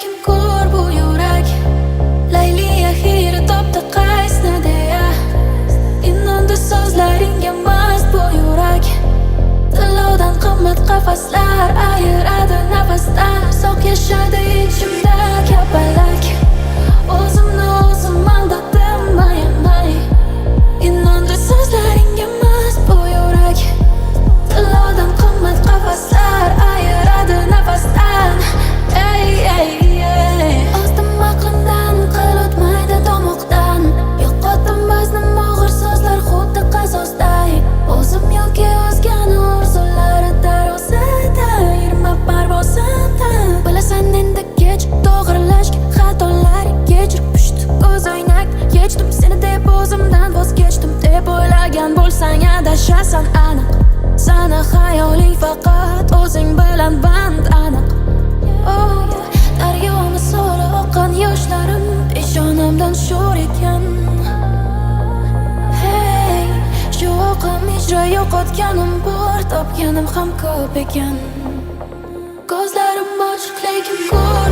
lekin ko'r bu yurak. Layliya xiyri topdi qaysni deya. Inondu so'zlaringga mast bu yurak. Tillovdan qimmat qafaslar ayiradi nafasdan. Soq yashadi ichimda kapalak. O'zimni o'zim aldadim ayamay. Inondu so'zlaringga mast bu yurak. Tillovdan qimmat qafaslar ayiradi nafasdan. Ey ey ey. Ozdim aqlimdan qil o'tmaydi tomoqdan. Yo'qotdim baznim og'ir so'zlar xuddi qazosday. O'zim yoki o'zgani orzularida ro'zada yurma parvozimda. Bilasan endi kech to'g'rilashga xatolar kechirib tushdi ko'z o'ynak. Kechdim seni deb o'zimdan voz kechdim deb o'ylagan bo'lsang adashasan aniq. Sana xayoling faqat o'zing bilan band aniq. Oh, daryo misoli oqqan yoshlarim peshonamdan sho'r ekan. Hey, shu oqim ijro yo'qotganim bor, topganim ham ko'p ekan. Ko'zlarim ochiq lekin ko'r